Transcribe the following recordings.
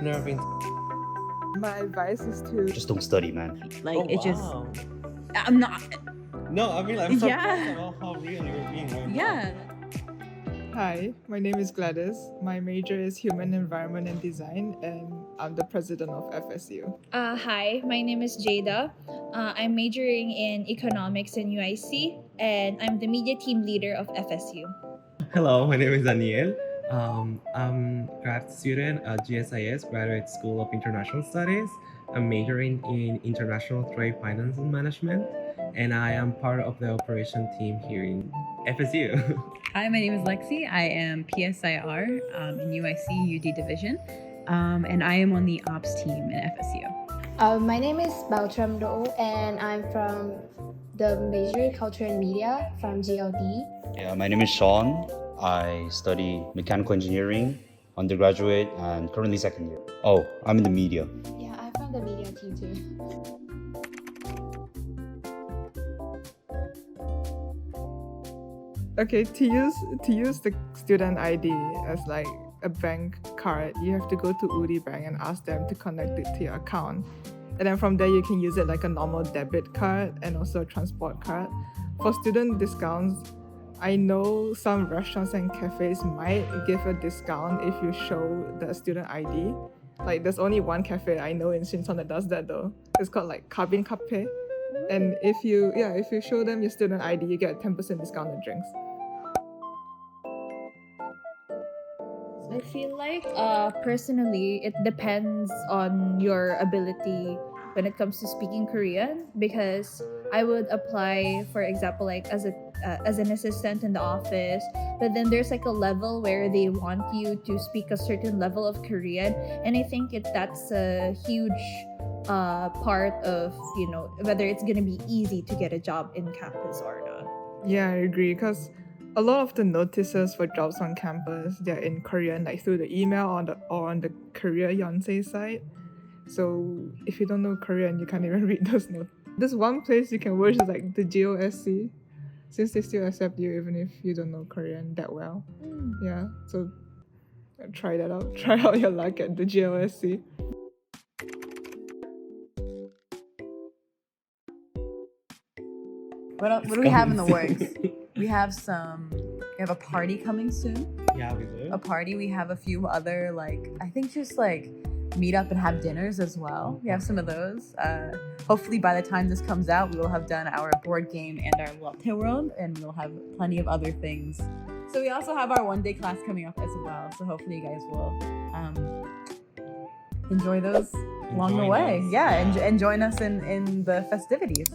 Never been. My advice is to Just don't study, man. Like Oh, it just wow. I'm not No, I mean, I'm surprised Yeah. about how real you're being right now. yeah. Hi, my name is Gladys. My major is Human Environment and Design, and I'm the president of FSU. Hi, my name is Jada. I'm majoring in economics in UIC, and I'm the media team leader of FSU. Hello, my name is Daniel. I'm grad student at GSIS, Graduate School of International Studies. I'm majoring in International Trade Finance and Management, and I am part of the operation team here in FSU. Hi, my name is Lexi. I am PSIR in UIC UD division, and I am on the ops team in FSU. My name is Bautram Do, and I'm from the major Culture and Media from GLD. Yeah, my name is Sean. I study mechanical engineering, undergraduate, and currently second year. Oh, I'm in the media. Yeah, I'm from the media team too. Okay, to use the student ID as like a bank card, you have to go to Udi Bank and ask them to connect it to your account. And then from there, you can use it like a normal debit card and also a transport card. For student discounts, I know some restaurants and cafes might give a discount if you show the student ID. Like there's only one cafe I know in Sinchon that does that though. It's called like Cabin Cafe. And if you show them your student ID, you get a 10% discount on drinks. I feel like personally, it depends on your ability when it comes to speaking Korean, because I would apply, for example, like as an assistant in the office, but then there's like a level where they want you to speak a certain level of Korean, and I think that's a huge part of, you know, whether it's gonna be easy to get a job in campus or not. Yeah, I agree, because a lot of the notices for jobs on campus, they're in Korean, like through the email or on the career Yonsei site. So if you don't know Korean, you can't even read those notes. There's one place you can work is like the GOSC, since they still accept you even if you don't know Korean that well. Yeah, so try that out. Try out your luck at the GOSC. What do we have in the works? We have a party coming soon. Yeah, we do. A party. We have a few other I think just meet up and have dinners as well. We have some of those. Hopefully by the time this comes out, we will have done our board game and our latte world, and we'll have plenty of other things. So we also have our one-day class coming up as well. So hopefully you guys will enjoy those along the Join way. us. Yeah, and join us in the festivities.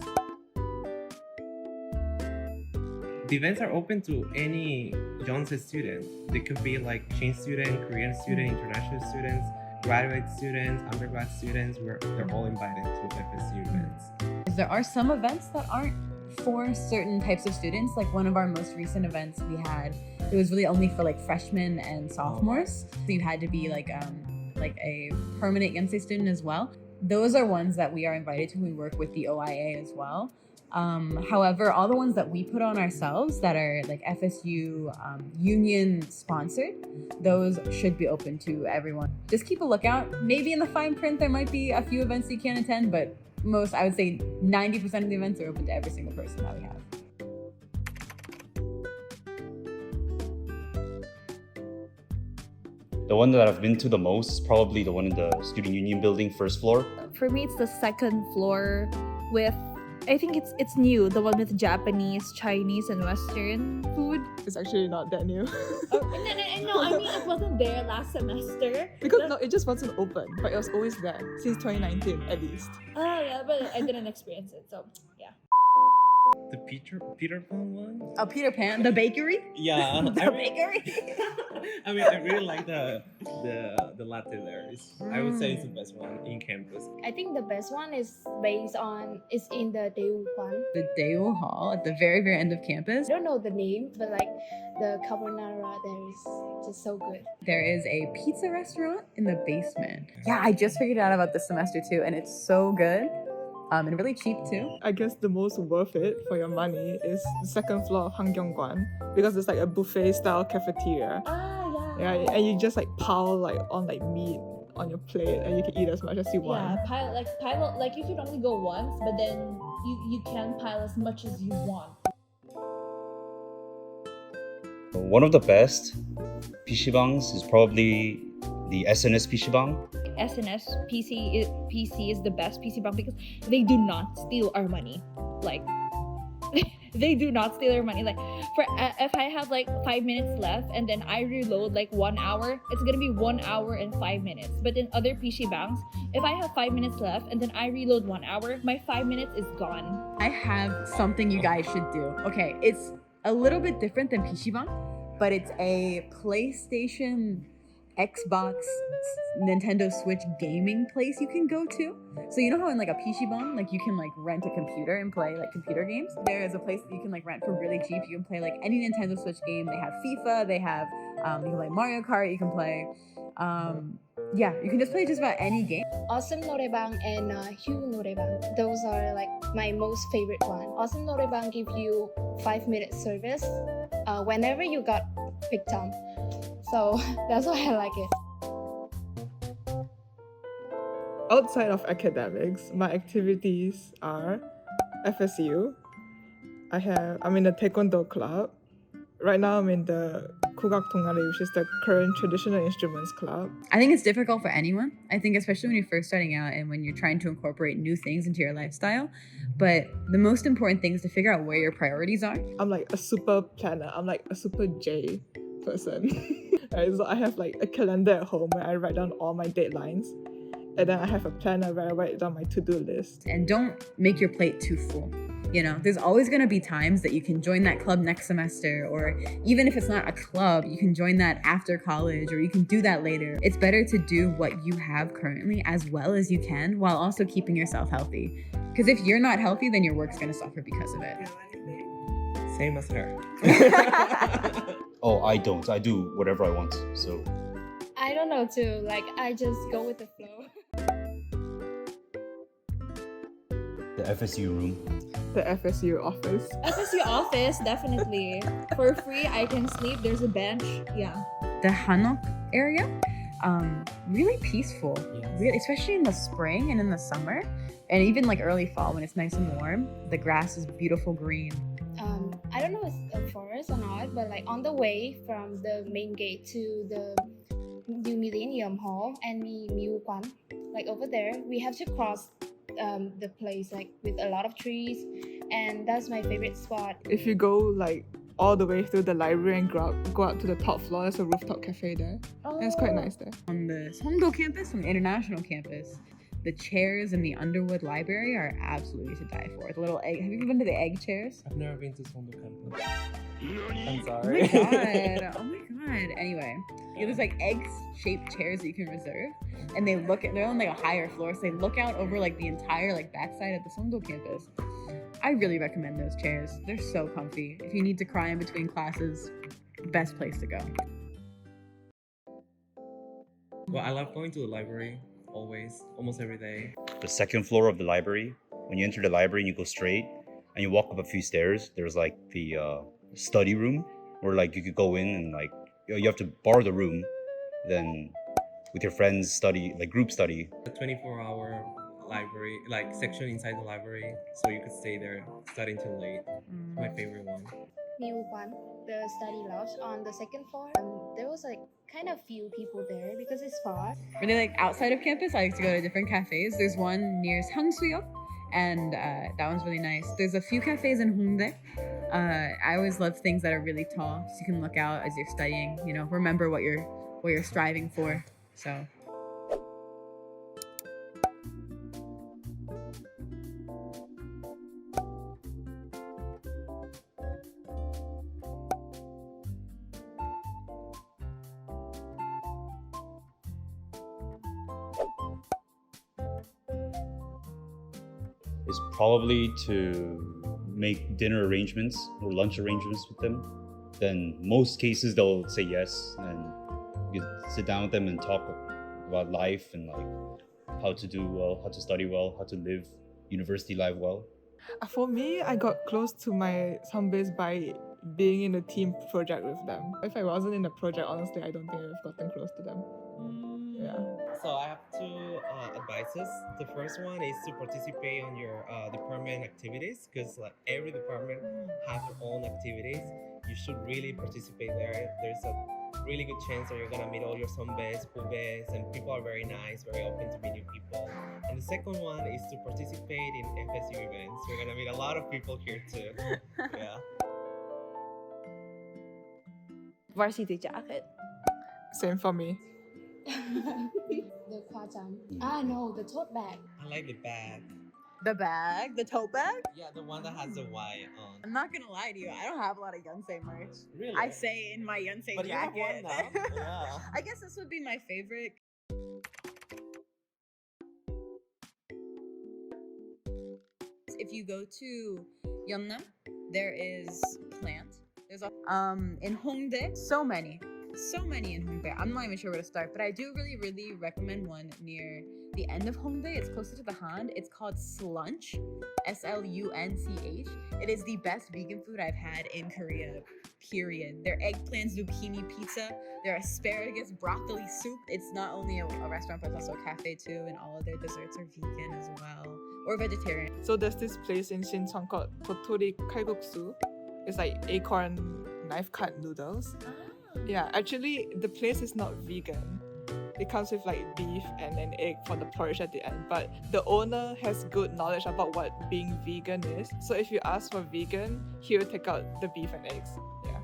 The events are open to any Yonsei student. They could be like Chin student, Korean student, international students, graduate students, undergrad students. They're all invited to FSU events. There are some events that aren't for certain types of students. Like one of our most recent events we had, it was really only for freshmen and sophomores. So you had to be like a permanent Yonsei student as well. Those are ones that we are invited to. We work with the OIA as well. However, all the ones that we put on ourselves that are FSU union sponsored, those should be open to everyone. Just keep a lookout. Maybe in the fine print there might be a few events you can't attend, but most, I would say 90% of the events are open to every single person that we have. The one that I've been to the most is probably the one in the student union building, first floor. For me, it's the second floor with, I think it's new, the one with Japanese, Chinese, and Western food. It's actually not that new. No, I mean, it wasn't there last semester. Because no, it just wasn't open, but it was always there since 2019 at least. Oh yeah, but I didn't experience it, so yeah. The Peter Pan one? Oh, Peter Pan, the bakery? Yeah. The bakery? I mean, I really like the latte there. I would say it's the best one in campus. I think the best one is in the Daewoo. The Daewoo Hall at the very, very end of campus. I don't know the name, but the carbonara there is just so good. There is a pizza restaurant in the basement. Yeah, I just figured out about this semester too, and it's so good. And really cheap too. I guess the most worth it for your money is the second floor of Hongdae, because it's like a buffet style cafeteria. Ah, Yeah, and you just pile on meat on your plate and you can eat as much as you want. Yeah, pile like you can only go once, but then you can pile as much as you want. One of the best PCbangs is probably the SNS PCbang. SNS PC is the best PC bang because they do not steal our money. Like they do not steal our money. Like for if I have like 5 minutes left and then I reload like 1 hour, it's gonna be 1 hour and 5 minutes. But in other PC banks, if I have 5 minutes left and then I reload 1 hour, my 5 minutes is gone. I have something you guys should do. Okay, it's a little bit different than PC방, but it's a PlayStation, Xbox, Nintendo Switch gaming place you can go to. So you know how in like a PC방, like you can like rent a computer and play like computer games? There is a place that you can like rent for really cheap. You can play like any Nintendo Switch game. They have FIFA, they have, you can play Mario Kart, you can play, yeah, you can just play just about any game. Awesome Norebang and Hugh Norebang. Those are like my most favorite one. Awesome Norebang give you 5-minute service whenever you got picked on. So that's why I like it. Outside of academics, my activities are FSU. I'm in the Taekwondo club. Right now I'm in the Kugak Tongare, which is the current traditional instruments club. I think it's difficult for anyone. I think especially when you're first starting out and when you're trying to incorporate new things into your lifestyle. But the most important thing is to figure out where your priorities are. I'm like a super planner. I'm like a super J person. Right, so I have like a calendar at home where I write down all my deadlines. And then I have a planner where I write down my to-do list. And don't make your plate too full. You know, there's always going to be times that you can join that club next semester, or even if it's not a club, you can join that after college, or you can do that later. It's better to do what you have currently as well as you can while also keeping yourself healthy. Because if you're not healthy, then your work's going to suffer because of it. Same as her. Oh, I don't. I do whatever I want. So I don't know too. Like I just go with the flow. the FSU room. The FSU office. FSU office, definitely. For free, I can sleep. There's a bench. Yeah. The Hanok area, really peaceful, Yes. really, especially in the spring and in the summer, and even like early fall when it's nice and warm. The grass is beautiful green. I don't know if it's a forest or not, but like on the way from the main gate to the New Millennium Hall and Miu Kwan, like over there, we have to cross the place like with a lot of trees, and that's my favorite spot. If you go like all the way through the library and go up to the top floor, there's a rooftop cafe there. And it's quite nice there. On the Hongdae campus, on the international campus, the chairs in the Underwood Library are absolutely to die for. The little egg. Have you ever been to the egg chairs? I've never been to Sondo campus. I'm Oh sorry. my god! Oh my god! Anyway, there's like egg-shaped chairs that you can reserve, and they're on like a higher floor, so they look out over like the entire like backside of the Hongdae campus. I really recommend those chairs. They're so comfy. If you need to cry in between classes, best place to go. Well, I love going to the library always, almost every day. The second floor of the library. When you enter the library and you go straight and you walk up a few stairs, there's like the study room where like you could go in and like you have to borrow the room, then with your friends study, like group study. The 24-hour library, like section inside the library, so you could stay there studying till late. My favorite one. Miu Kwan, the study lounge on the second floor. There was like kind of few people there because it's far. Really, like outside of campus, I like to go to different cafes. There's one near Hangsuyeok, and that one's really nice. There's a few cafes in Hongdae. I always love things that are really tall, so you can look out as you're studying. You know, remember what you're striving for. So. Is probably to make dinner arrangements or lunch arrangements with them. Then most cases they'll say yes, and you sit down with them and talk about life and like how to do well, how to study well, how to live university life well. For me, I got close to my sunbaes by being in a team project with them. If I wasn't in a project, honestly, I don't think I would have gotten close to them. Yeah. So I have two advices. The first one is to participate on your department activities because like every department has their own activities. You should really participate there. There's a really good chance that you're gonna meet all your sunbaes, pubaes, and people are very nice, very open to meet new people. And the second one is to participate in FSU events. You're gonna meet a lot of people here too. Yeah. Varsity jacket. Same for me. The kwajam. Ah, no, the tote bag. I like the bag. The bag, the tote bag. Yeah, the one that has the Y on. I'm not gonna lie to you. I don't have a lot of Yonsei merch. Really? I say in my Yonsei But you have jacket. one now. Yeah. I guess this would be my favorite. If you go to Yeonnam, there is plant. There's in Hongdae, so many in Hongdae. I'm not even sure where to start, but I do really recommend one near the end of Hongdae. It's closer to the Han. It's called Slunch, Slunch. It is the best vegan food I've had in Korea, period. Their eggplant zucchini pizza, their asparagus broccoli soup. It's not only a restaurant, but it's also a cafe too, and all of their desserts are vegan as well, or vegetarian. So there's this place in Sinchon called Totori Kalguksu. It's like acorn knife cut noodles. Yeah, actually the place is not vegan. It comes with like beef and an egg for the porridge at the end. But the owner has good knowledge about what being vegan is. So if you ask for vegan, he will take out the beef and eggs. Yeah.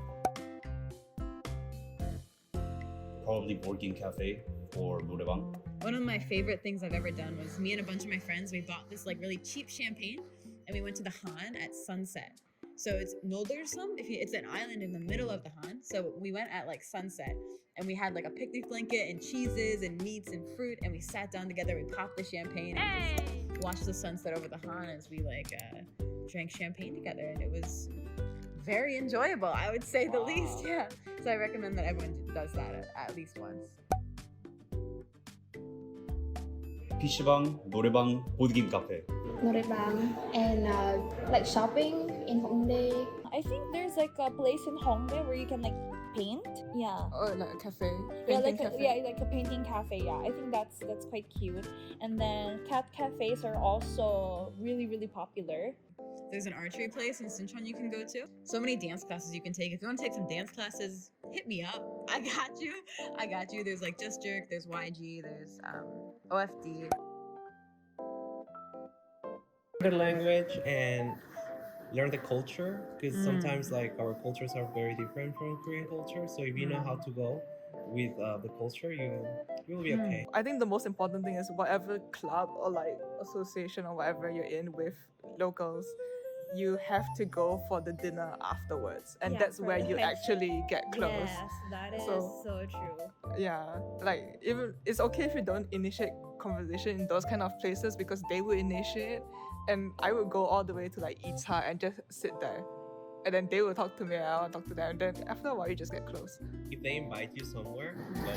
Probably board game cafe or 노래방. One of my favorite things I've ever done was me and a bunch of my friends, we bought this like really cheap champagne and we went to the Han at sunset. So it's Noldersum. It's an island in the middle of the Han. So we went at like sunset and we had like a picnic blanket and cheeses and meats and fruit and we sat down together, we popped the champagne and just watched the sunset over the Han as we like drank champagne together, and it was very enjoyable, I would say the least. Yeah. So I recommend that everyone does that at least once. PC방, 노래방, 보드게임 카페. 노래방 and like shopping in Hongdae. I think there's like a place in Hongdae where you can like paint. Yeah. Or like a cafe. Yeah, Painting like a, cafe. yeah, like a painting cafe. Yeah, I think that's quite cute. And then cat cafes are also really popular. There's an archery place in Sinchon you can go to. So many dance classes you can take. If you want to take some dance classes, hit me up. I got you. There's like Just Jerk, there's YG, there's OFD. The language and learn the culture because sometimes like our cultures are very different from Korean culture. So if you know how to go with the culture, you'll be okay. I think the most important thing is whatever club or like association or whatever you're in with locals, you have to go for the dinner afterwards, and Yeah, that's for where the you friendship. actually get close. Yes, that is So- so true. Yeah, like even it's okay if you don't initiate conversation in those kind of places because they will initiate, and I would go all the way to like Itza and just sit there, and then they will talk to me and I'll talk to them, and then after a while you just get close. If they invite you somewhere, go.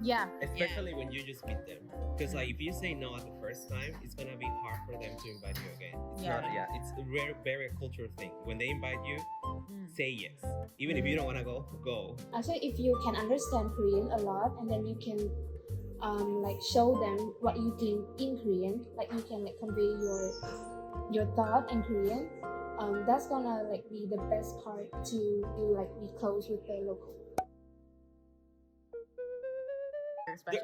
Yeah. Especially when you just meet them. Because like if you say no at the first time, it's gonna be hard for them to invite you again. It's Yeah. not, it's a very cultural thing. When they invite you, say yes. Even if you don't wanna go, go. Actually, if you can understand Korean a lot, and then you can like show them what you think in Korean, like you can like convey your thought in Korean. That's gonna like be the best part to like be close with the local.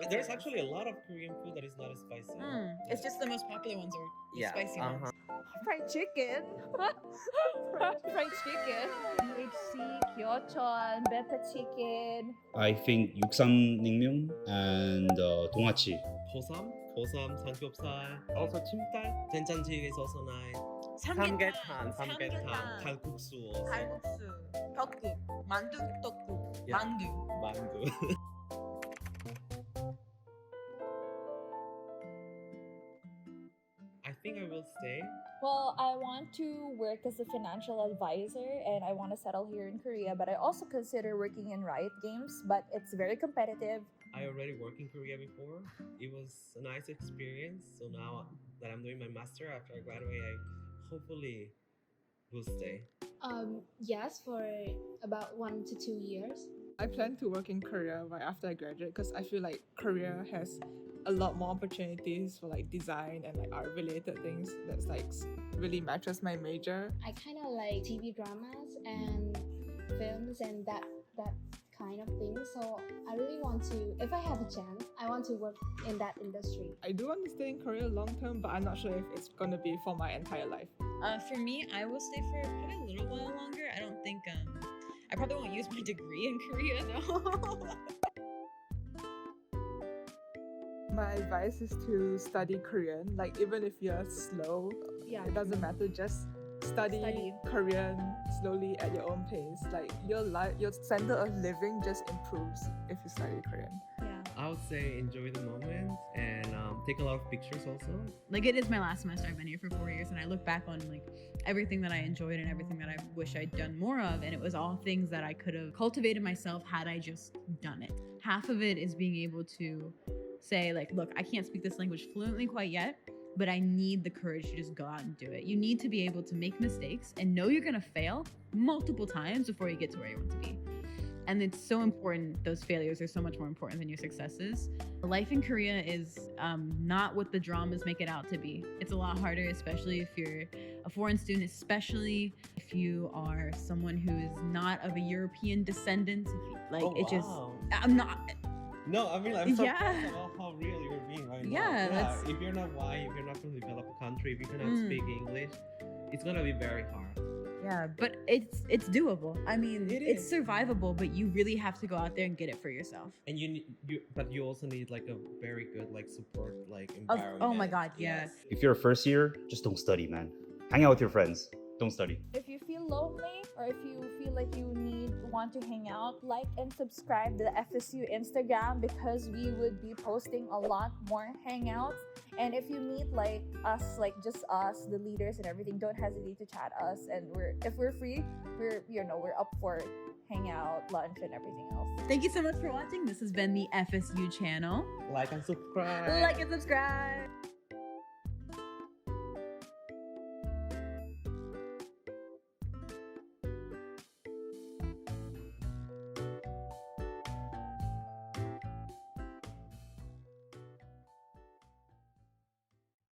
There's actually a lot of Korean food that is not as spicy. It's just the most popular ones are the spicy ones. Fried chicken. Fried chicken. KFC, Kyochon, pepper chicken. I think 육삼냉면 and 동아치. 보삼, 삼겹살, also 찜닭, 된장찌개에서 also nice. 삼계탕, 칼국수, also. 칼국수, 떡국, 만두, 떡국, Yeah. 만두. 만두. I think I will stay. Well, I want to work as a financial advisor and I want to settle here in Korea, but I also consider working in Riot Games, but it's very competitive. I already worked in Korea before. It was a nice experience. So now that I'm doing my master after I graduate, I hopefully will stay. Yes, for about 1 to 2 years. I plan to work in Korea right after I graduate because I feel like Korea has a lot more opportunities for like design and like art related things that's like really matches my major. I kind of like TV dramas and films and that kind of thing. So I really want to, if I have a chance, I want to work in that industry. I do want to stay in Korea long term, but I'm not sure if it's gonna be for my entire life. For me, I will stay for probably a little while longer. I don't think I probably won't use my degree in Korea though. My advice is to study Korean. Like even if you're slow, it doesn't matter. Just study Korean slowly at your own pace. Like your standard of living just improves if you study Korean. Yeah. I would say enjoy the moment and take a lot of pictures also. Like it is my last semester. I've been here for 4 years, and I look back on like everything that I enjoyed and everything that I wish I'd done more of, and it was all things that I could have cultivated myself had I just done it. Half of it is being able to say like, look, I can't speak this language fluently quite yet, but I need the courage to just go out and do it. You need to be able to make mistakes and know you're gonna fail multiple times before you get to where you want to be. And it's so important, those failures are so much more important than your successes. Life in Korea is not what the dramas make it out to be. It's a lot harder, especially if you're a foreign student, especially if you are someone who is not of a European descendant. I'm not. No, I mean, I'm so Yeah. proud about how real you're being right Yeah, now. that's- If you're not white, if you're not from a developed country, if you cannot speak English, it's gonna be very hard. Yeah, but it's doable. I mean, It it's is. survivable, but you really have to go out there and get it for yourself. And but you also need like a very good like support like Of, environment. oh my God, yeah. If you're a first year, just don't study, man. Hang out with your friends. Don't study. If you feel lonely or if you feel like you want to hang out, like and subscribe to the FSU Instagram because we would be posting a lot more hangouts. And if you meet like us, like just us, the leaders and everything, don't hesitate to chat us. And if we're free, we're up for hangout, lunch, and everything else. Thank you so much for watching. This has been the FSU channel. Like and subscribe. Like and subscribe.